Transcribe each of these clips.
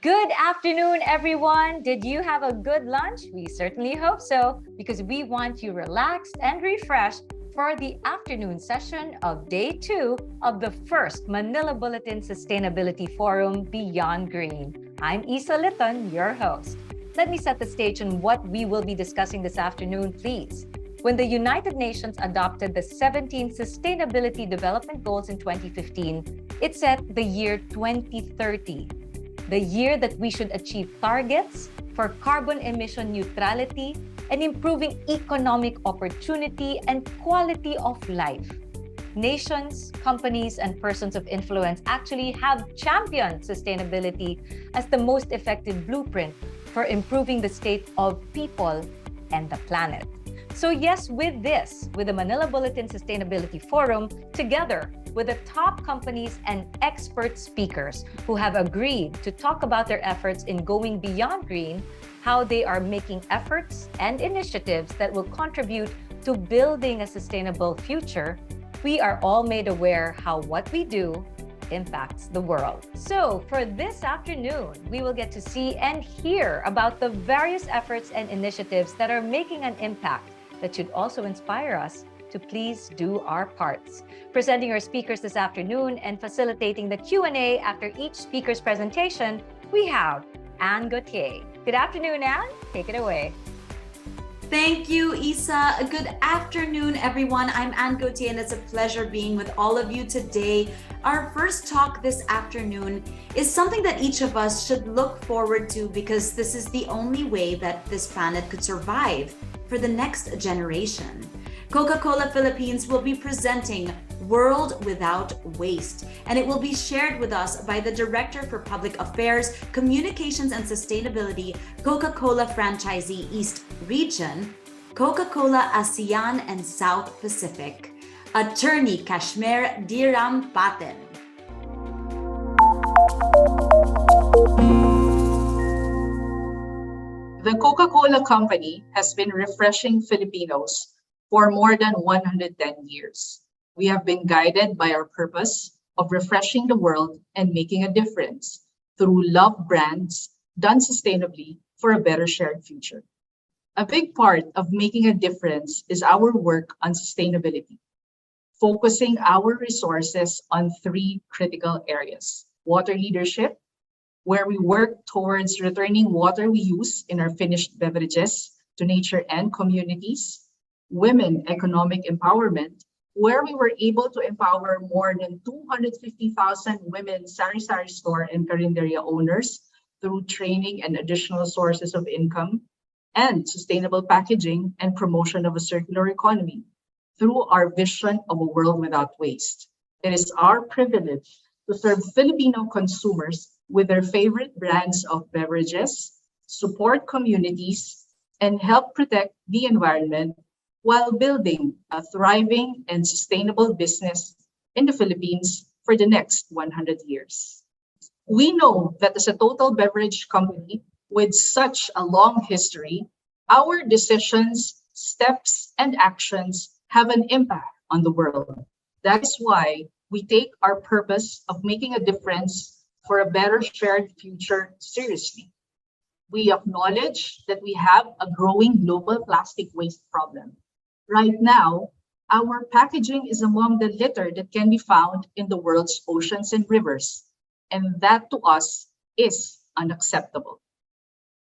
Good afternoon, everyone. Did you have a good lunch? We certainly hope so, because we want you relaxed and refreshed for the afternoon session of day 2 of the first Manila Bulletin Sustainability Forum Beyond Green. I'm Isa Liton, your host. Let me set the stage on what we will be discussing this afternoon, please. When the United Nations adopted the 17 Sustainability Development Goals in 2015, it set the year 2030, the year that we should achieve targets for carbon emission neutrality and improving economic opportunity and quality of life. Nations, companies, and persons of influence actually have championed sustainability as the most effective blueprint for improving the state of people and the planet. So yes, with the Manila Bulletin Sustainability Forum, together with the top companies and expert speakers who have agreed to talk about their efforts in going beyond green, how they are making efforts and initiatives that will contribute to building a sustainable future, we are all made aware how what we do impacts the world. So for this afternoon, we will get to see and hear about the various efforts and initiatives that are making an impact that should also inspire us to please do our parts. Presenting our speakers this afternoon and facilitating the Q&A after each speaker's presentation, we have Anne Gauthier. Good afternoon, Anne. Take it away. Thank you, Isa. Good afternoon, everyone. I'm Anne Gauthier, and it's a pleasure being with all of you today. Our first talk this afternoon is something that each of us should look forward to, because this is the only way that this planet could survive for the next generation. Coca-Cola Philippines will be presenting World Without Waste, and it will be shared with us by the Director for Public Affairs, Communications and Sustainability, Coca-Cola Franchisee East Region, Coca-Cola ASEAN and South Pacific, Attorney Cashmer Dirampaten. The Coca-Cola Company has been refreshing Filipinos for more than 110 years. We have been guided by our purpose of refreshing the world and making a difference through love brands done sustainably for a better shared future. A big part of making a difference is our work on sustainability, focusing our resources on 3 critical areas: water leadership, where we work towards returning water we use in our finished beverages to nature and communities; women economic empowerment, where we were able to empower more than 250,000 women sari-sari store and carinderia owners through training and additional sources of income; and sustainable packaging and promotion of a circular economy through our vision of a world without waste. It is our privilege to serve Filipino consumers with their favorite brands of beverages, support communities, and help protect the environment while building a thriving and sustainable business in the Philippines for the next 100 years. We know that as a total beverage company with such a long history, our decisions, steps, and actions have an impact on the world. That is why we take our purpose of making a difference for a better shared future seriously. We acknowledge that we have a growing global plastic waste problem. Right now, our packaging is among the litter that can be found in the world's oceans and rivers, and that to us is unacceptable.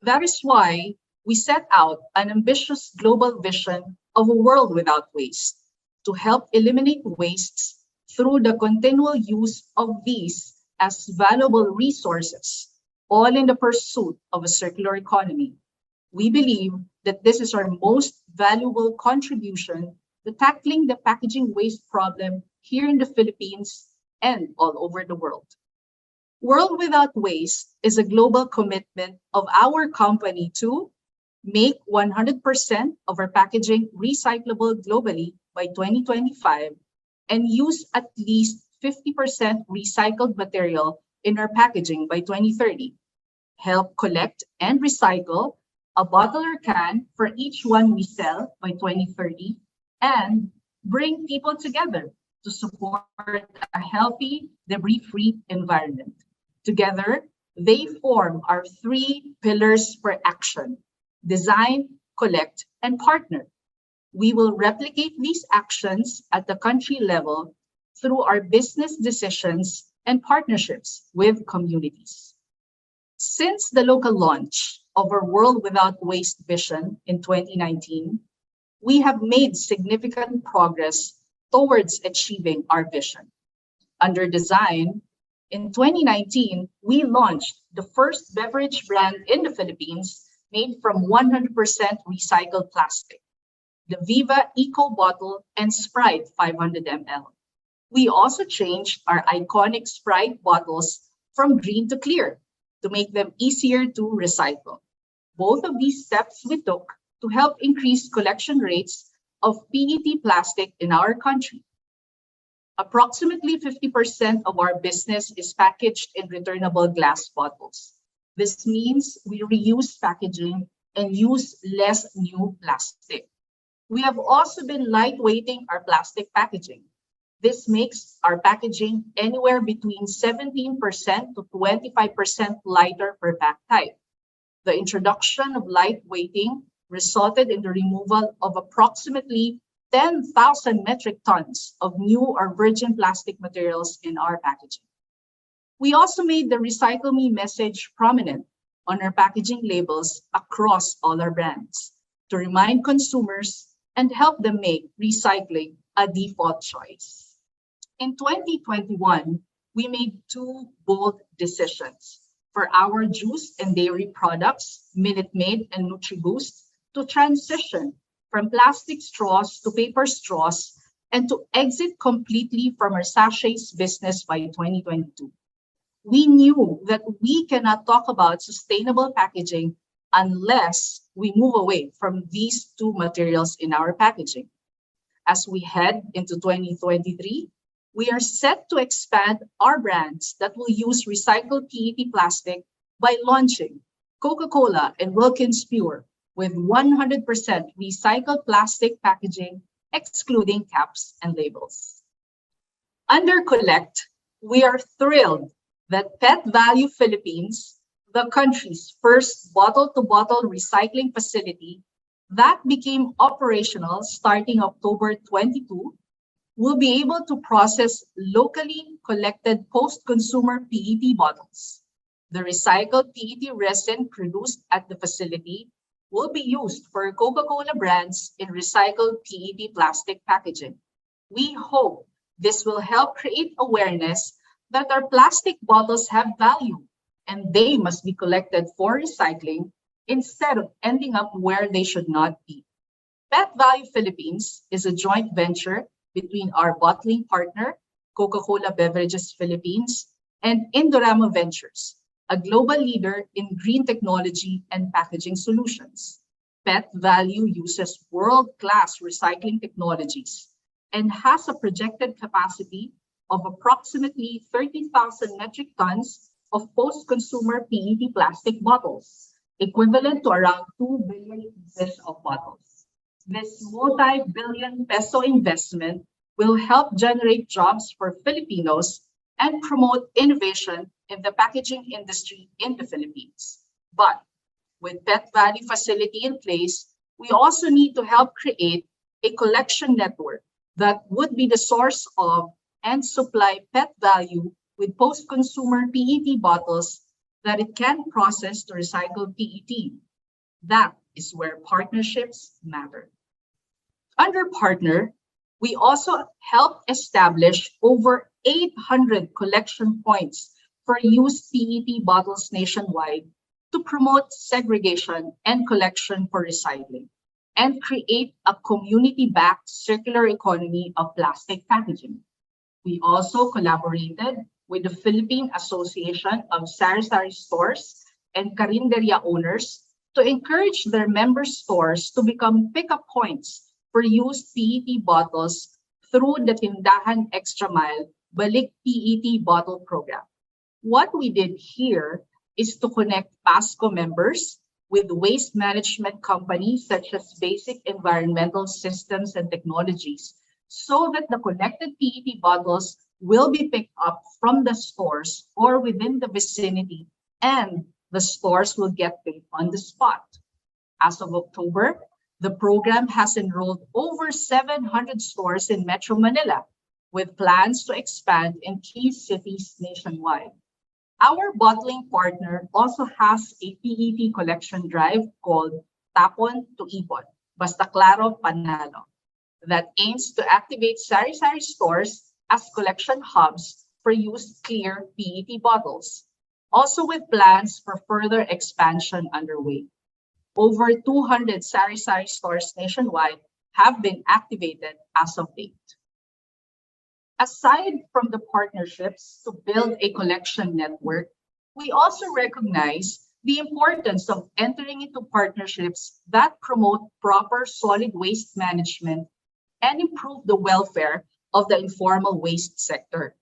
That is why we set out an ambitious global vision of a world without waste to help eliminate wastes through the continual use of these as valuable resources, all in the pursuit of a circular economy. We believe that this is our most valuable contribution to tackling the packaging waste problem here in the Philippines and all over the world. World Without Waste is a global commitment of our company to make 100% of our packaging recyclable globally by 2025 and use at least 50% recycled material in our packaging by 2030. Help collect and recycle a bottle or can for each one we sell by 2030, and bring people together to support a healthy, debris-free environment. Together, They form our three pillars for action: design, collect, and partner. We will replicate these actions at the country level through our business decisions and partnerships with communities. Since the local launch of our World Without Waste vision in 2019, we have made significant progress towards achieving our vision. Under design, in 2019, we launched the first beverage brand in the Philippines made from 100% recycled plastic, the Viva Eco Bottle and Sprite 500 ml. We also changed our iconic Sprite bottles from green to clear to make them easier to recycle. Both of these steps we took to help increase collection rates of PET plastic in our country. Approximately 50% of our business is packaged in returnable glass bottles. This means we reuse packaging and use less new plastic. We have also been lightweighting our plastic packaging. This makes our packaging anywhere between 17% to 25% lighter per pack type. The introduction of lightweighting resulted in the removal of approximately 10,000 metric tons of new or virgin plastic materials in our packaging. We also made the Recycle Me message prominent on our packaging labels across all our brands to remind consumers and help them make recycling a default choice. In 2021, we made two bold decisions for our juice and dairy products, Minute Maid and NutriBoost, to transition from plastic straws to paper straws and to exit completely from our sachets business by 2022. We knew that we cannot talk about sustainable packaging unless we move away from these two materials in our packaging. As we head into 2023, we are set to expand our brands that will use recycled PET plastic by launching Coca-Cola and Wilkins Pure with 100% recycled plastic packaging, excluding caps and labels. Under Collect, we are thrilled that Pet Value Philippines, the country's first bottle-to-bottle recycling facility that became operational starting October 22, will be able to process locally collected post-consumer PET bottles. The recycled PET resin produced at the facility will be used for Coca-Cola brands in recycled PET plastic packaging. We hope this will help create awareness that our plastic bottles have value and they must be collected for recycling instead of ending up where they should not be. Pet Value Philippines is a joint venture between our bottling partner, Coca-Cola Beverages Philippines, and Indorama Ventures, a global leader in green technology and packaging solutions. Pet Value uses world-class recycling technologies and has a projected capacity of approximately 30,000 metric tons of post-consumer PET plastic bottles, equivalent to around 2 billion pieces of bottles. This multi-billion peso investment will help generate jobs for Filipinos and promote innovation in the packaging industry in the Philippines. But with Pet Value facility in place, we also need to help create a collection network that would be the source of and supply Pet Value with post-consumer PET bottles that it can process to recycle PET. That is where partnerships matter. Under Partner, we also help establish over 800 collection points for used PET bottles nationwide to promote segregation and collection for recycling and create a community-backed circular economy of plastic packaging. We also collaborated with the Philippine Association of Sari-Sari Stores and Carinderia owners to encourage their member stores to become pickup points for used PET bottles through the Tindahan Extra Mile Balik PET Bottle Program. What we did here is to connect PASCO members with waste management companies such as Basic Environmental Systems and Technologies so that the connected PET bottles will be picked up from the stores or within the vicinity and the stores will get paid on the spot. As of October, the program has enrolled over 700 stores in Metro Manila, with plans to expand in key cities nationwide. Our bottling partner also has a PET collection drive called Tapon to Ipon, Basta Claro Panalo, that aims to activate sari-sari stores as collection hubs for used clear PET bottles, also with plans for further expansion underway. Over 200 sari-sari stores nationwide have been activated as of date. Aside from the partnerships to build a collection network, we also recognize the importance of entering into partnerships that promote proper solid waste management and improve the welfare of the informal waste sector.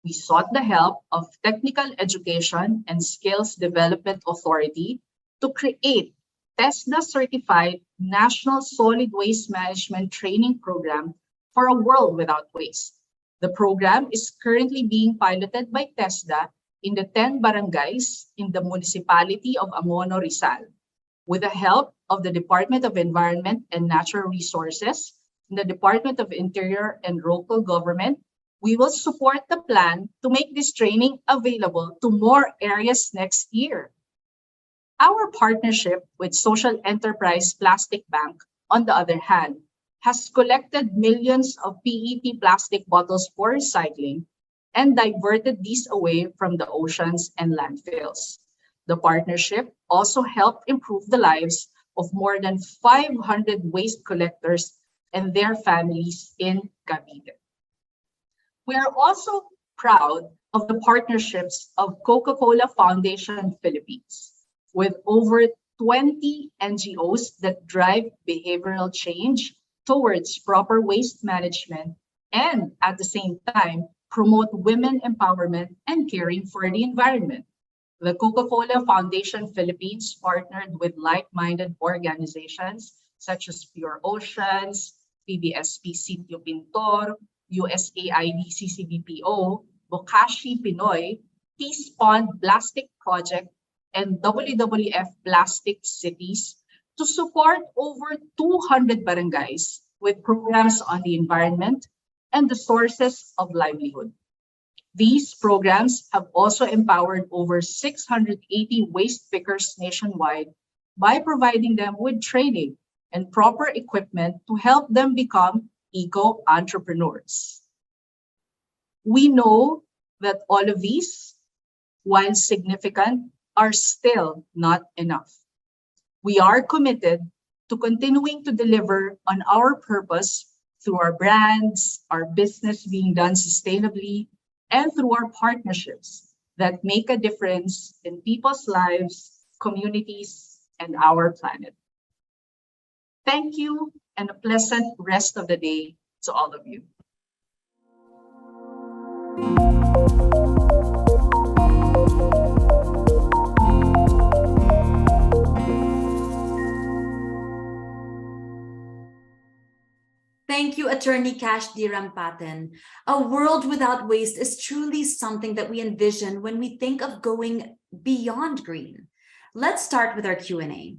We sought the help of Technical Education and Skills Development Authority to create TESDA certified National Solid Waste Management Training Program for a world without waste. The program is currently being piloted by TESDA in the 10 barangays in the municipality of Angono, Rizal, with the help of the Department of Environment and Natural Resources, and the Department of Interior and Local Government. We will support the plan to make this training available to more areas next year. Our partnership with Social Enterprise Plastic Bank, on the other hand, has collected millions of PET plastic bottles for recycling and diverted these away from the oceans and landfills. The partnership also helped improve the lives of more than 500 waste collectors and their families in Cavite. We are also proud of the partnerships of Coca-Cola Foundation Philippines, with over 20 NGOs that drive behavioral change towards proper waste management and at the same time promote women empowerment and caring for the environment. The Coca-Cola Foundation Philippines partnered with like-minded organizations such as Pure Oceans, PBSP Sitio Pintor, USAID CCBPO, Bokashi Pinoy, Peace Pond Plastic Project, and WWF Plastic Cities to support over 200 barangays with programs on the environment and the sources of livelihood. These programs have also empowered over 680 waste pickers nationwide by providing them with training and proper equipment to help them become eco-entrepreneurs. We know that all of these, while significant, are still not enough. We are committed to continuing to deliver on our purpose through our brands, our business being done sustainably, and through our partnerships that make a difference in people's lives, communities, and our planet. Thank you and a pleasant rest of the day to all of you. Thank you, Attorney Cash Dirampaten. A world without waste is truly something that we envision when we think of going beyond green. Let's start with our Q&A.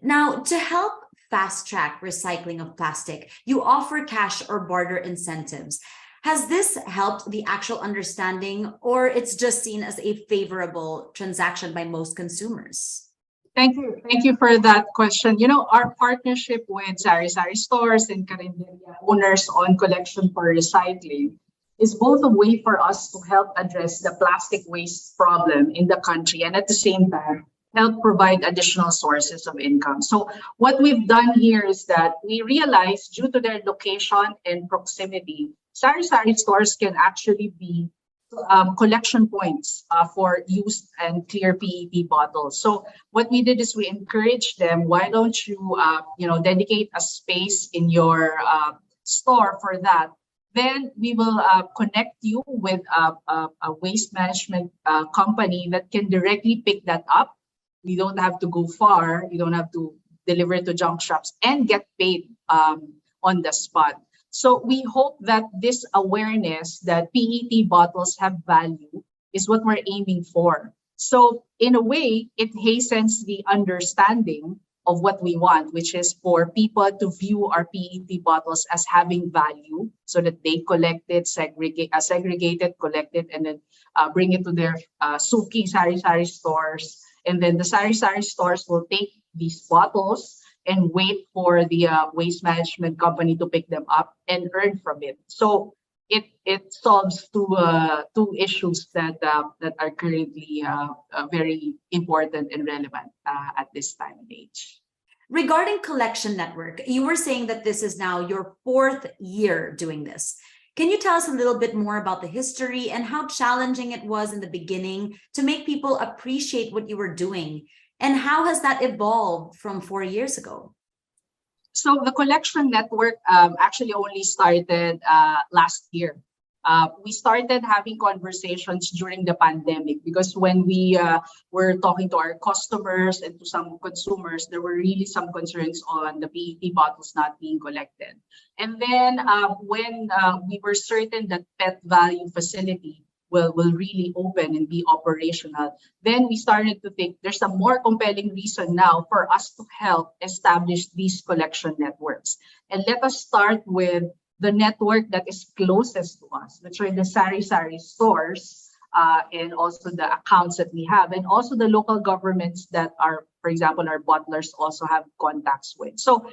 Now, to help fast-track recycling of plastic, you offer cash or barter incentives. Has this helped the actual understanding, or it's just seen as a favorable transaction by most consumers? Thank you. Thank you for that question. You know, our partnership with Sari-Sari stores and Carinderia owners on collection for recycling is both a way for us to help address the plastic waste problem in the country and at the same time help provide additional sources of income. So what we've done here is that we realized due to their location and proximity, Sari-Sari stores can actually be collection points for used and clear PET bottles. So what we did is we encouraged them, why don't you, dedicate a space in your store for that? Then we will connect you with a waste management company that can directly pick that up. You don't have to go far. You don't have to deliver it to junk shops and get paid on the spot. So we hope that this awareness that PET bottles have value is what we're aiming for. So in a way, it hastens the understanding of what we want, which is for people to view our PET bottles as having value so that they collect it, segregate it, collect it, and then bring it to their suki, sari-sari stores. And then the sari-sari stores will take these bottles and wait for the waste management company to pick them up and earn from it. So it solves two issues that are currently very important and relevant at this time and age. Regarding collection network, you were saying that this is now your 4th year doing this. Can you tell us a little bit more about the history and how challenging it was in the beginning to make people appreciate what you were doing? And how has that evolved from 4 years ago? So the collection network actually only started last year. We started having conversations during the pandemic because when we were talking to our customers and to some consumers, there were really some concerns on the PET bottles not being collected. And then when we were certain that Pet Value facility will really open and be operational, then we started to think there's a more compelling reason now for us to help establish these collection networks. And let us start with the network that is closest to us, which are the sari-sari stores, and also the accounts that we have, and also the local governments that are, for example, our bottlers also have contacts with. So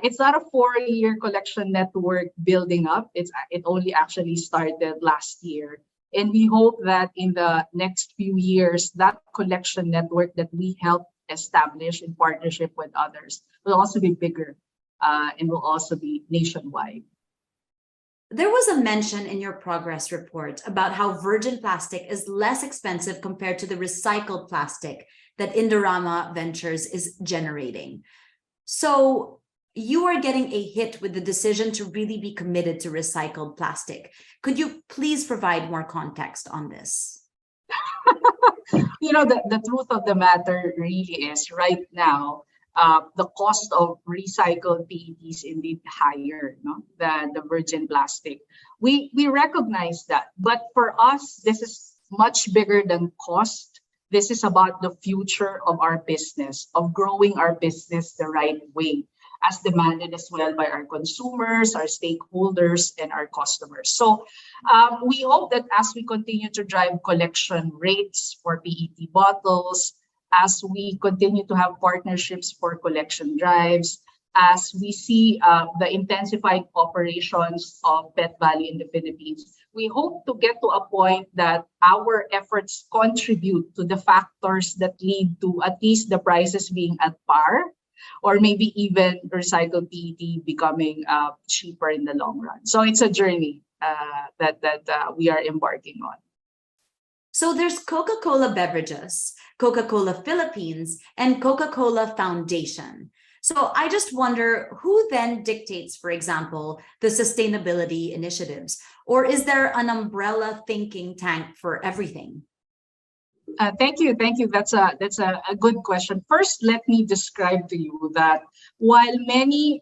it's not a 4-year collection network building up. It only actually started last year. And we hope that in the next few years, that collection network that we help establish in partnership with others will also be bigger and will also be nationwide. There was a mention in your progress report about how virgin plastic is less expensive compared to the recycled plastic that Indorama Ventures is generating. So you are getting a hit with the decision to really be committed to recycled plastic. Could you please provide more context on this? The truth of the matter really is right now, the cost of recycled PET is indeed higher than the virgin plastic. We recognize that, but for us, this is much bigger than cost. This is about the future of our business, of growing our business the right way, as demanded as well by our consumers, our stakeholders, and our customers. So we hope that as we continue to drive collection rates for PET bottles, as we continue to have partnerships for collection drives, as we see the intensified operations of Pet Valley in the Philippines, we hope to get to a point that our efforts contribute to the factors that lead to at least the prices being at par, or maybe even recycled PET becoming cheaper in the long run. So it's a journey that we are embarking on. So there's Coca-Cola Beverages, Coca-Cola Philippines, and Coca-Cola Foundation. So I just wonder who then dictates, for example, the sustainability initiatives, or is there an umbrella thinking tank for everything? Thank you. That's a good question. First, let me describe to you that while many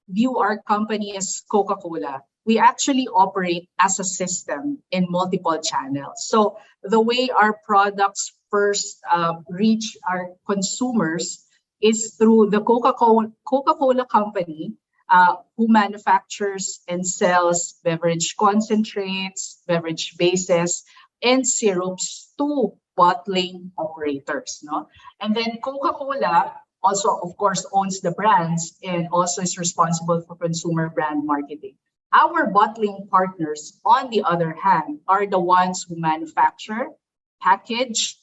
view our company as Coca-Cola, we actually operate as a system in multiple channels. So the way our products first reach our consumers is through the Coca-Cola company, who manufactures and sells beverage concentrates, beverage bases, and syrups to bottling operators. And then Coca-Cola also, of course, owns the brands and also is responsible for consumer brand marketing. Our bottling partners, on the other hand, are the ones who manufacture, package,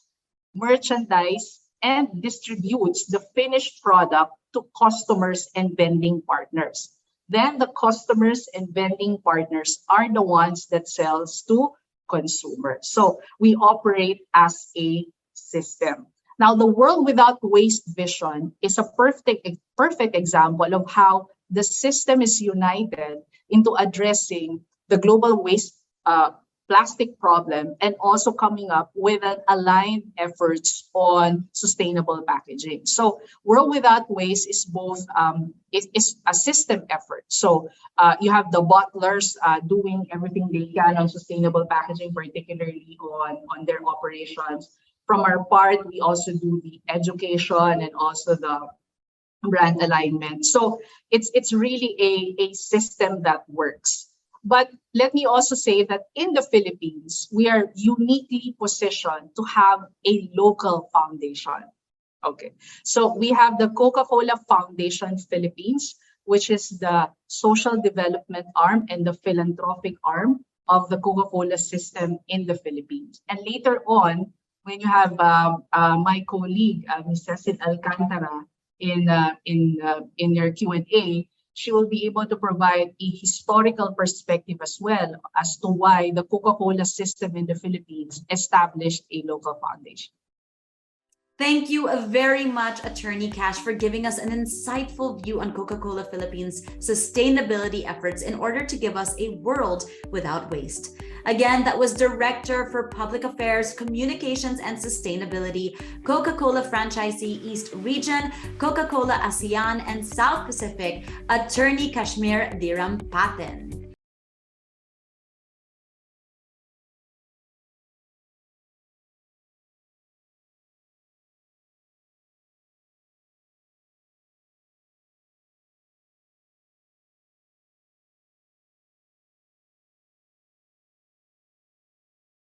merchandise, and distributes the finished product to customers and vending partners. Then the customers and vending partners are the ones that sells to consumers. So we operate as a system. Now, the World Without Waste vision is a perfect example of how the system is united into addressing the global waste plastic problem and also coming up with an aligned efforts on sustainable packaging. So World Without Waste is both is a system effort. So you have the bottlers doing everything they can on sustainable packaging, particularly on their operations. From our part, we also do the education and also the brand alignment. So it's really a system that works. But let me also say that in the Philippines, we are uniquely positioned to have a local foundation. Okay, so we have the Coca-Cola Foundation Philippines, which is the social development arm and the philanthropic arm of the Coca-Cola system in the Philippines. And later on, when you have my colleague, Ms. Cecil Alcantara, in your Q&A, she will be able to provide a historical perspective as well as to why the Coca-Cola system in the Philippines established a local foundation. Thank you very much, Attorney Cash, for giving us an insightful view on Coca-Cola Philippines' sustainability efforts in order to give us a world without waste. Again, that was Director for Public Affairs, Communications, and Sustainability, Coca-Cola Franchisee East Region, Coca-Cola ASEAN and South Pacific, Attorney Cashmer Dirampaten.